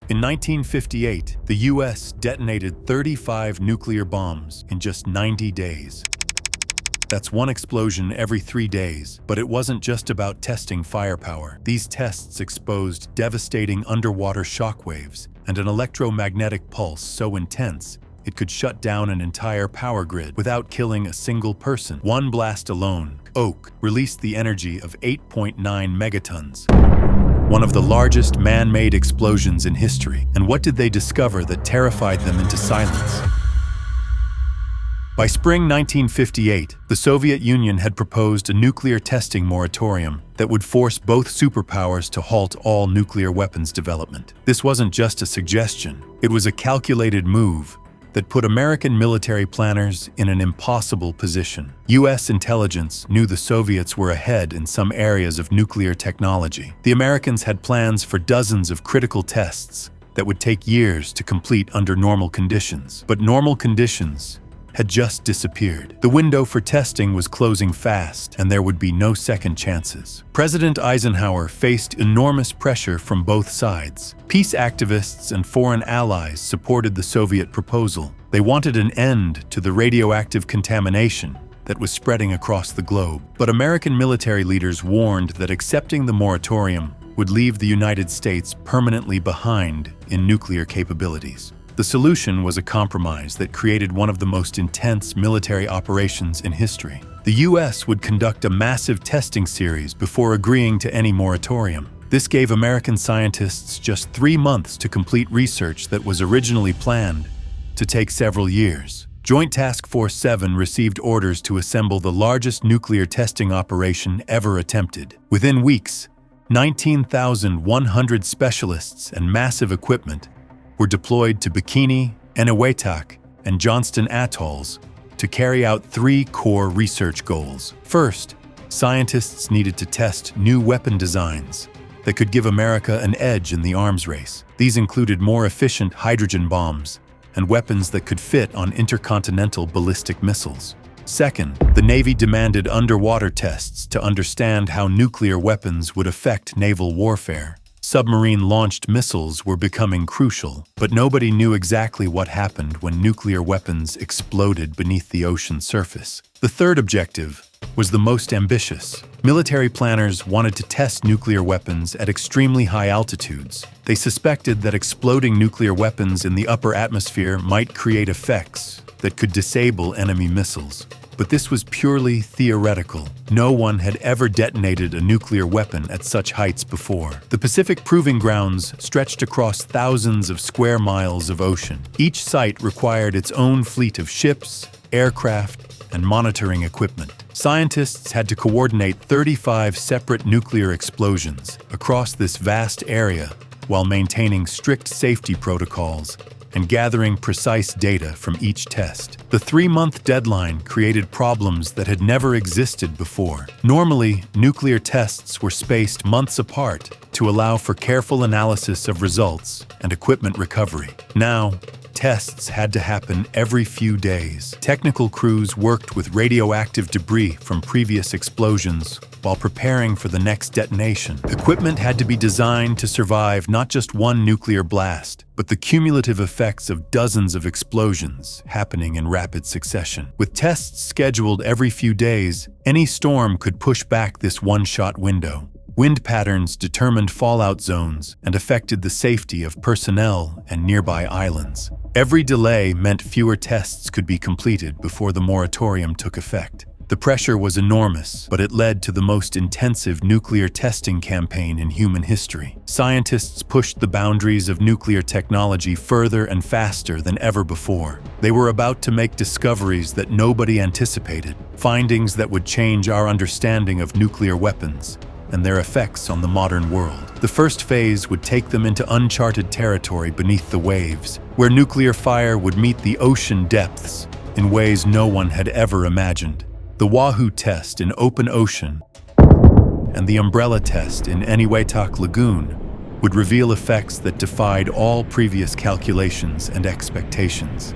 In 1958, the US detonated 35 nuclear bombs in just 90 days. That's one explosion every 3 days, but it wasn't just about testing firepower. These tests exposed devastating underwater shockwaves and an electromagnetic pulse so intense it could shut down an entire power grid without killing a single person. One blast alone, Oak, released the energy of 8.9 megatons, one of the largest man-made explosions in history. And what did they discover that terrified them into silence? By spring 1958, the Soviet Union had proposed a nuclear testing moratorium that would force both superpowers to halt all nuclear weapons development. This wasn't just a suggestion, it was a calculated move that put American military planners in an impossible position. US intelligence knew the Soviets were ahead in some areas of nuclear technology. The Americans had plans for dozens of critical tests that would take years to complete under normal conditions. But normal conditions had just disappeared. The window for testing was closing fast, and there would be no second chances. President Eisenhower faced enormous pressure from both sides. Peace activists and foreign allies supported the Soviet proposal. They wanted an end to the radioactive contamination that was spreading across the globe. But American military leaders warned that accepting the moratorium would leave the United States permanently behind in nuclear capabilities. The solution was a compromise that created one of the most intense military operations in history. The US would conduct a massive testing series before agreeing to any moratorium. This gave American scientists just 3 months to complete research that was originally planned to take several years. Joint Task Force 7 received orders to assemble the largest nuclear testing operation ever attempted. Within weeks, 19,100 specialists and massive equipment were deployed to Bikini, Eniwetok, and Johnston atolls to carry out 3 core research goals. First, scientists needed to test new weapon designs that could give America an edge in the arms race. These included more efficient hydrogen bombs and weapons that could fit on intercontinental ballistic missiles. Second, the Navy demanded underwater tests to understand how nuclear weapons would affect naval warfare. Submarine-launched missiles were becoming crucial, but nobody knew exactly what happened when nuclear weapons exploded beneath the ocean surface. The third objective was the most ambitious. Military planners wanted to test nuclear weapons at extremely high altitudes. They suspected that exploding nuclear weapons in the upper atmosphere might create effects that could disable enemy missiles. But this was purely theoretical. No one had ever detonated a nuclear weapon at such heights before. The Pacific Proving Grounds stretched across thousands of square miles of ocean. Each site required its own fleet of ships, aircraft, and monitoring equipment. Scientists had to coordinate 35 separate nuclear explosions across this vast area while maintaining strict safety protocols and gathering precise data from each test. The 3-month deadline created problems that had never existed before. Normally, nuclear tests were spaced months apart to allow for careful analysis of results and equipment recovery. Now, tests had to happen every few days. Technical crews worked with radioactive debris from previous explosions while preparing for the next detonation. Equipment had to be designed to survive not just one nuclear blast, but the cumulative effects of dozens of explosions happening in rapid succession. With tests scheduled every few days, any storm could push back this one-shot window. Wind patterns determined fallout zones and affected the safety of personnel and nearby islands. Every delay meant fewer tests could be completed before the moratorium took effect. The pressure was enormous, but it led to the most intensive nuclear testing campaign in human history. Scientists pushed the boundaries of nuclear technology further and faster than ever before. They were about to make discoveries that nobody anticipated, findings that would change our understanding of nuclear weapons and their effects on the modern world. The first phase would take them into uncharted territory beneath the waves, where nuclear fire would meet the ocean depths in ways no one had ever imagined. The Wahoo test in open ocean and the umbrella test in Eniwetok Lagoon would reveal effects that defied all previous calculations and expectations.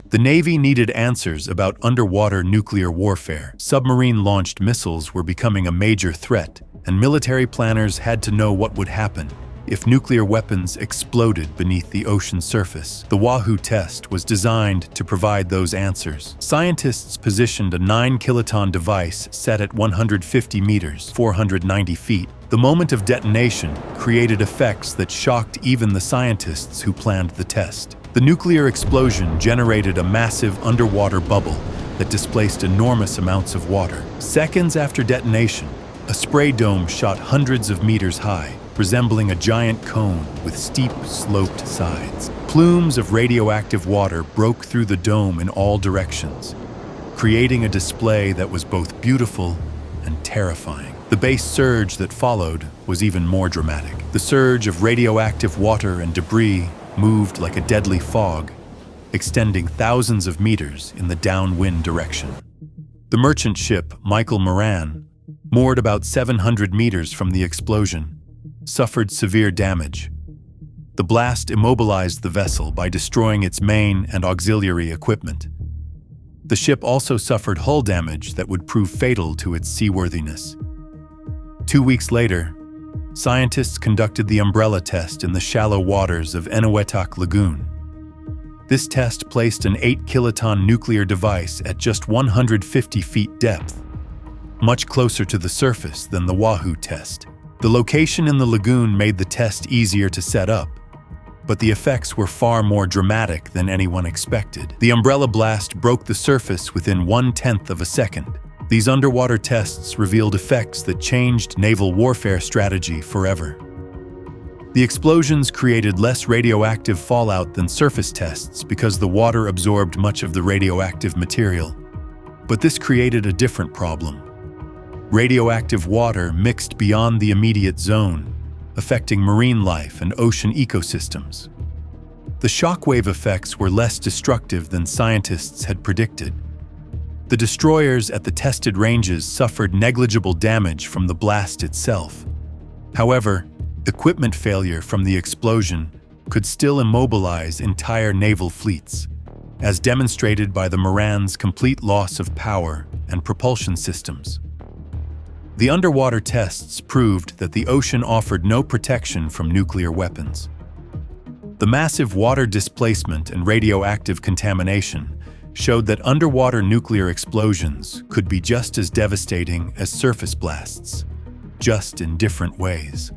The Navy needed answers about underwater nuclear warfare. Submarine-launched missiles were becoming a major threat, and military planners had to know what would happen if nuclear weapons exploded beneath the ocean surface. The Wahoo test was designed to provide those answers. Scientists positioned a 9-kiloton device set at 150 meters, 490 feet. The moment of detonation created effects that shocked even the scientists who planned the test. The nuclear explosion generated a massive underwater bubble that displaced enormous amounts of water. Seconds after detonation, a spray dome shot hundreds of meters high, resembling a giant cone with steep, sloped sides. Plumes of radioactive water broke through the dome in all directions, creating a display that was both beautiful and terrifying. The base surge that followed was even more dramatic. The surge of radioactive water and debris moved like a deadly fog, extending thousands of meters in the downwind direction. The merchant ship Michael Moran, moored about 700 meters from the explosion, suffered severe damage. The blast immobilized the vessel by destroying its main and auxiliary equipment. The ship also suffered hull damage that would prove fatal to its seaworthiness. 2 weeks later, scientists conducted the umbrella test in the shallow waters of Eniwetok Lagoon. This test placed an 8-kiloton nuclear device at just 150 feet depth, much closer to the surface than the Wahoo test. The location in the lagoon made the test easier to set up, but the effects were far more dramatic than anyone expected. The umbrella blast broke the surface within 1/10 of a second. These underwater tests revealed effects that changed naval warfare strategy forever. The explosions created less radioactive fallout than surface tests because the water absorbed much of the radioactive material. But this created a different problem. Radioactive water mixed beyond the immediate zone, affecting marine life and ocean ecosystems. The shockwave effects were less destructive than scientists had predicted. The destroyers at the tested ranges suffered negligible damage from the blast itself. However, equipment failure from the explosion could still immobilize entire naval fleets, as demonstrated by the Moran's complete loss of power and propulsion systems. The underwater tests proved that the ocean offered no protection from nuclear weapons. The massive water displacement and radioactive contamination showed that underwater nuclear explosions could be just as devastating as surface blasts, just in different ways.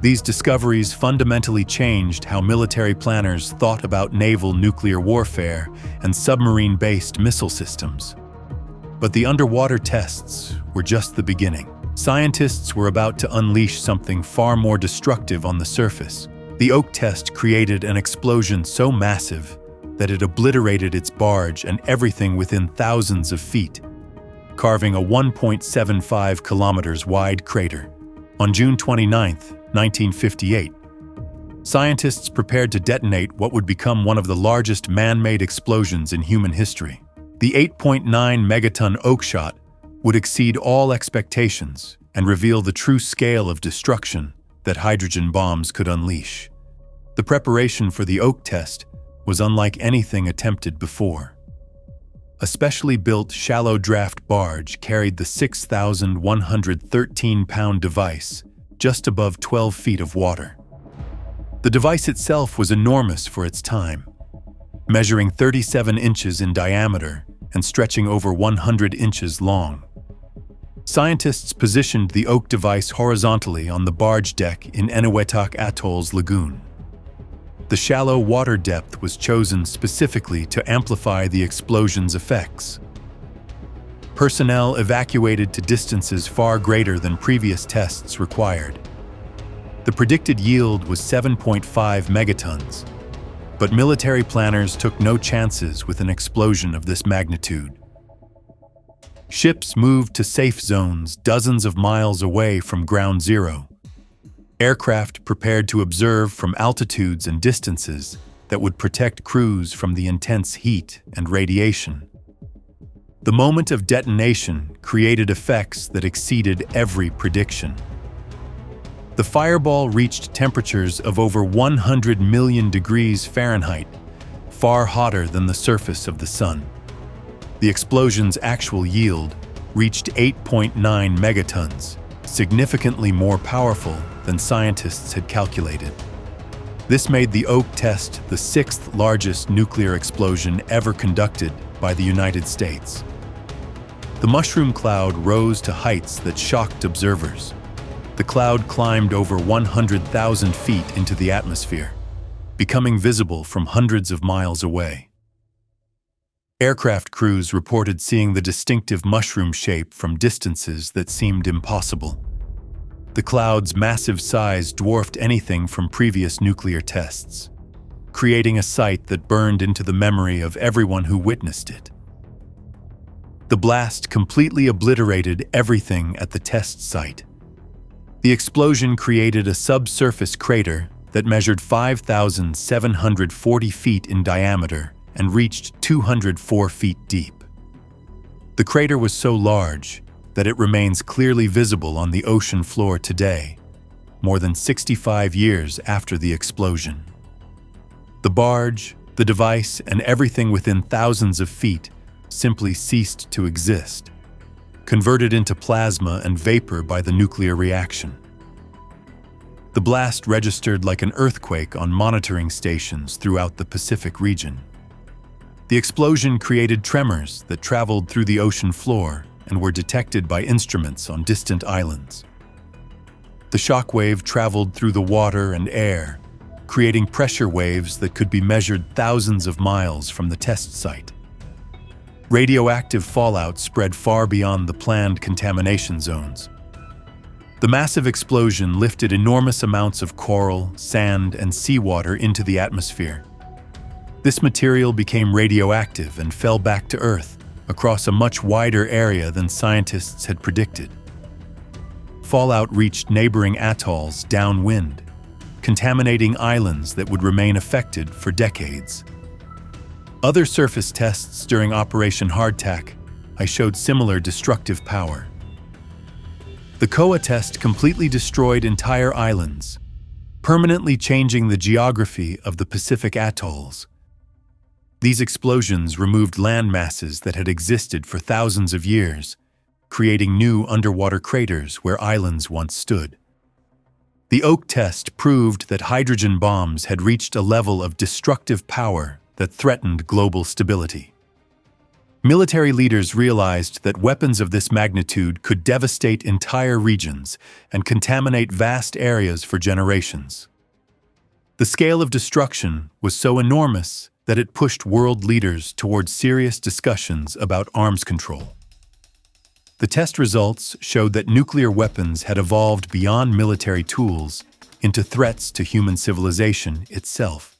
These discoveries fundamentally changed how military planners thought about naval nuclear warfare and submarine-based missile systems. But the underwater tests were just the beginning. Scientists were about to unleash something far more destructive on the surface. The Oak test created an explosion so massive that it obliterated its barge and everything within thousands of feet, carving a 1.75 kilometers wide crater. On June 29, 1958, scientists prepared to detonate what would become one of the largest man-made explosions in human history. The 8.9 megaton Oak shot would exceed all expectations and reveal the true scale of destruction that hydrogen bombs could unleash. The preparation for the Oak test was unlike anything attempted before. A specially built shallow draft barge carried the 6,113-pound device just above 12 feet of water. The device itself was enormous for its time, measuring 37 inches in diameter and stretching over 100 inches long. Scientists positioned the Oak device horizontally on the barge deck in Eniwetok Atoll's lagoon. The shallow water depth was chosen specifically to amplify the explosion's effects. Personnel evacuated to distances far greater than previous tests required. The predicted yield was 7.5 megatons, but military planners took no chances with an explosion of this magnitude. Ships moved to safe zones dozens of miles away from ground zero. Aircraft prepared to observe from altitudes and distances that would protect crews from the intense heat and radiation. The moment of detonation created effects that exceeded every prediction. The fireball reached temperatures of over 100 million degrees Fahrenheit, far hotter than the surface of the sun. The explosion's actual yield reached 8.9 megatons, significantly more powerful than scientists had calculated. This made the Oak test the sixth largest nuclear explosion ever conducted by the United States. The mushroom cloud rose to heights that shocked observers. The cloud climbed over 100,000 feet into the atmosphere, becoming visible from hundreds of miles away. Aircraft crews reported seeing the distinctive mushroom shape from distances that seemed impossible. The cloud's massive size dwarfed anything from previous nuclear tests, creating a sight that burned into the memory of everyone who witnessed it. The blast completely obliterated everything at the test site. The explosion created a subsurface crater that measured 5,740 feet in diameter and reached 204 feet deep. The crater was so large that it remains clearly visible on the ocean floor today, more than 65 years after the explosion. The barge, the device, and everything within thousands of feet simply ceased to exist, converted into plasma and vapor by the nuclear reaction. The blast registered like an earthquake on monitoring stations throughout the Pacific region. The explosion created tremors that traveled through the ocean floor and were detected by instruments on distant islands. The shockwave traveled through the water and air, creating pressure waves that could be measured thousands of miles from the test site. Radioactive fallout spread far beyond the planned contamination zones. The massive explosion lifted enormous amounts of coral, sand, and seawater into the atmosphere. This material became radioactive and fell back to Earth across a much wider area than scientists had predicted. Fallout reached neighboring atolls downwind, contaminating islands that would remain affected for decades. Other surface tests during Operation Hardtack showed similar destructive power. The KOA test completely destroyed entire islands, permanently changing the geography of the Pacific atolls. These explosions removed land masses that had existed for thousands of years, creating new underwater craters where islands once stood. The Oak test proved that hydrogen bombs had reached a level of destructive power that threatened global stability. Military leaders realized that weapons of this magnitude could devastate entire regions and contaminate vast areas for generations. The scale of destruction was so enormous that it pushed world leaders towards serious discussions about arms control. The test results showed that nuclear weapons had evolved beyond military tools into threats to human civilization itself.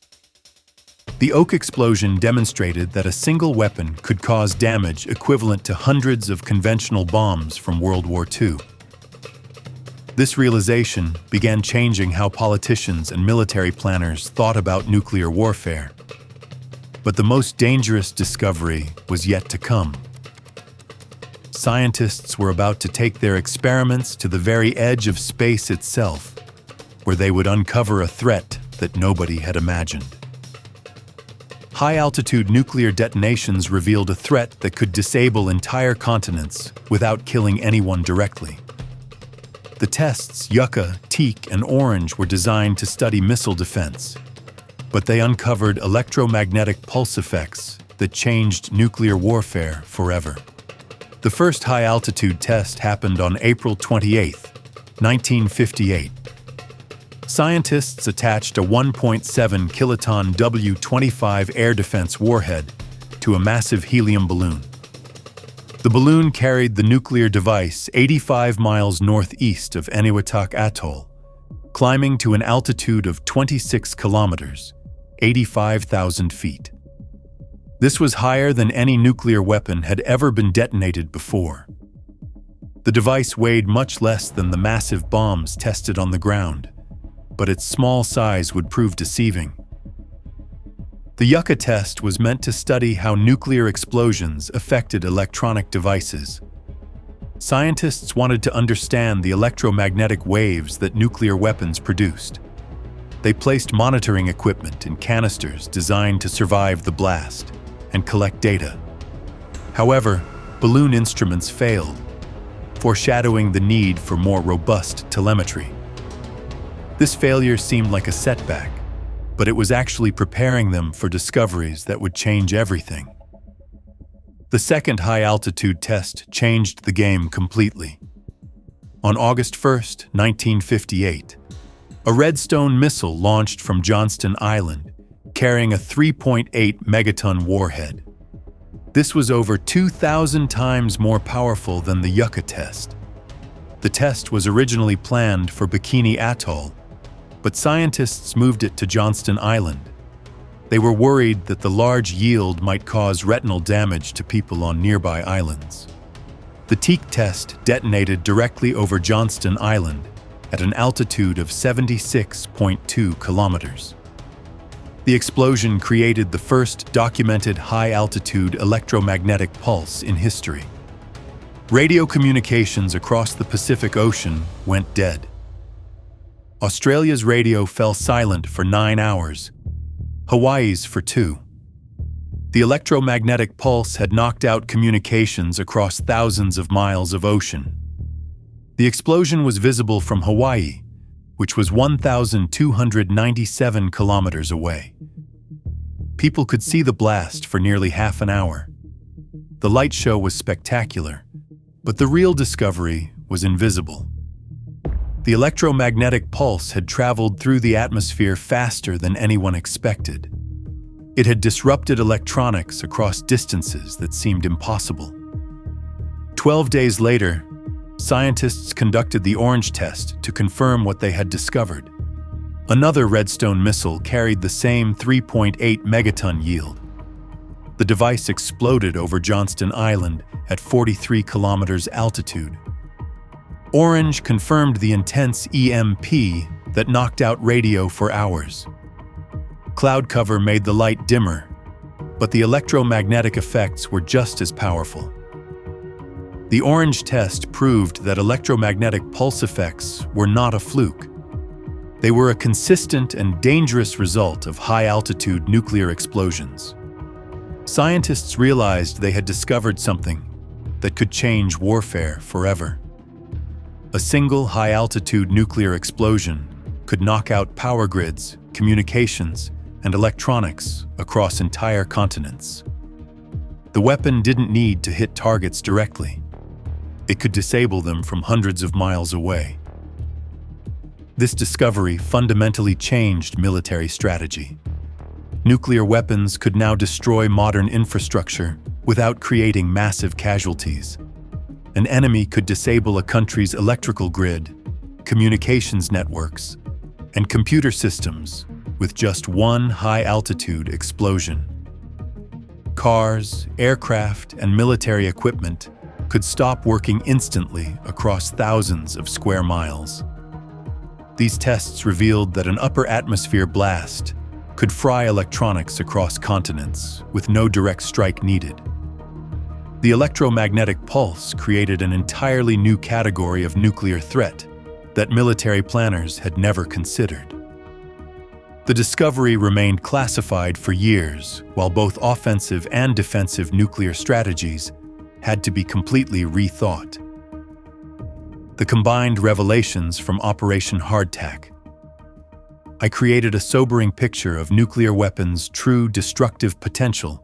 The Oak explosion demonstrated that a single weapon could cause damage equivalent to hundreds of conventional bombs from World War II. This realization began changing how politicians and military planners thought about nuclear warfare. But the most dangerous discovery was yet to come. Scientists were about to take their experiments to the very edge of space itself, where they would uncover a threat that nobody had imagined. High-altitude nuclear detonations revealed a threat that could disable entire continents without killing anyone directly. The tests, Yucca, Teak, and Orange, were designed to study missile defense, but they uncovered electromagnetic pulse effects that changed nuclear warfare forever. The first high-altitude test happened on April 28, 1958. Scientists attached a 1.7 kiloton W-25 air defense warhead to a massive helium balloon. The balloon carried the nuclear device 85 miles northeast of Eniwetok Atoll, climbing to an altitude of 26 kilometers, 85,000 feet. This was higher than any nuclear weapon had ever been detonated before. The device weighed much less than the massive bombs tested on the ground, but its small size would prove deceiving. The Yucca test was meant to study how nuclear explosions affected electronic devices. Scientists wanted to understand the electromagnetic waves that nuclear weapons produced. They placed monitoring equipment in canisters designed to survive the blast and collect data. However, balloon instruments failed, foreshadowing the need for more robust telemetry. This failure seemed like a setback, but it was actually preparing them for discoveries that would change everything. The second high-altitude test changed the game completely. On August 1st, 1958, a Redstone missile launched from Johnston Island, carrying a 3.8 megaton warhead. This was over 2,000 times more powerful than the Yucca test. The test was originally planned for Bikini Atoll, but scientists moved it to Johnston Island. They were worried that the large yield might cause retinal damage to people on nearby islands. The Teak test detonated directly over Johnston Island at an altitude of 76.2 kilometers. The explosion created the first documented high-altitude electromagnetic pulse in history. Radio communications across the Pacific Ocean went dead. Australia's radio fell silent for 9 hours, Hawaii's for 2. The electromagnetic pulse had knocked out communications across thousands of miles of ocean. The explosion was visible from Hawaii, which was 1,297 kilometers away. People could see the blast for nearly half an hour. The light show was spectacular, but the real discovery was invisible. The electromagnetic pulse had traveled through the atmosphere faster than anyone expected. It had disrupted electronics across distances that seemed impossible. 12 days later, scientists conducted the Orange test to confirm what they had discovered. Another Redstone missile carried the same 3.8 megaton yield. The device exploded over Johnston Island at 43 kilometers altitude. Orange confirmed the intense EMP that knocked out radio for hours. Cloud cover made the light dimmer, but the electromagnetic effects were just as powerful. The Orange test proved that electromagnetic pulse effects were not a fluke. They were a consistent and dangerous result of high-altitude nuclear explosions. Scientists realized they had discovered something that could change warfare forever. A single high-altitude nuclear explosion could knock out power grids, communications, and electronics across entire continents. The weapon didn't need to hit targets directly. It could disable them from hundreds of miles away. This discovery fundamentally changed military strategy. Nuclear weapons could now destroy modern infrastructure without creating massive casualties. An enemy could disable a country's electrical grid, communications networks, and computer systems with just one high-altitude explosion. Cars, aircraft, and military equipment could stop working instantly across thousands of square miles. These tests revealed that an upper atmosphere blast could fry electronics across continents with no direct strike needed. The electromagnetic pulse created an entirely new category of nuclear threat that military planners had never considered. The discovery remained classified for years, while both offensive and defensive nuclear strategies had to be completely rethought. The combined revelations from Operation Hardtack. I created a sobering picture of nuclear weapons' true destructive potential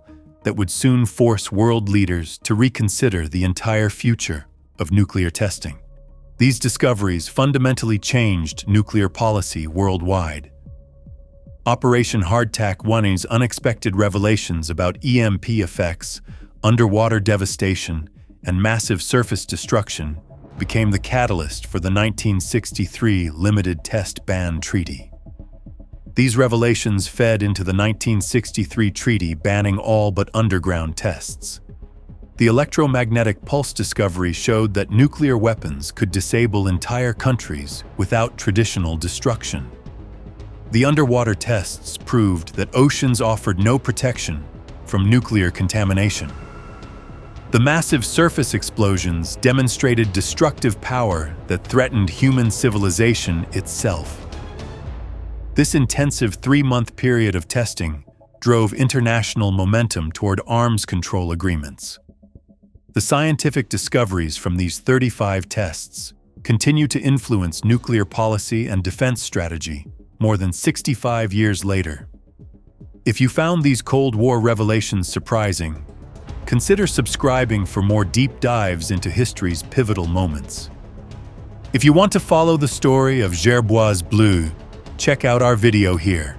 that would soon force world leaders to reconsider the entire future of nuclear testing. These discoveries fundamentally changed nuclear policy worldwide. Operation Hardtack 1's unexpected revelations about EMP effects, underwater devastation, and massive surface destruction became the catalyst for the 1963 Limited Test Ban Treaty. These revelations fed into the 1963 treaty banning all but underground tests. The electromagnetic pulse discovery showed that nuclear weapons could disable entire countries without traditional destruction. The underwater tests proved that oceans offered no protection from nuclear contamination. The massive surface explosions demonstrated destructive power that threatened human civilization itself. This intensive 3-month period of testing drove international momentum toward arms control agreements. The scientific discoveries from these 35 tests continue to influence nuclear policy and defense strategy more than 65 years later. If you found these Cold War revelations surprising, consider subscribing for more deep dives into history's pivotal moments. If you want to follow the story of Gerboise Bleu, check out our video here.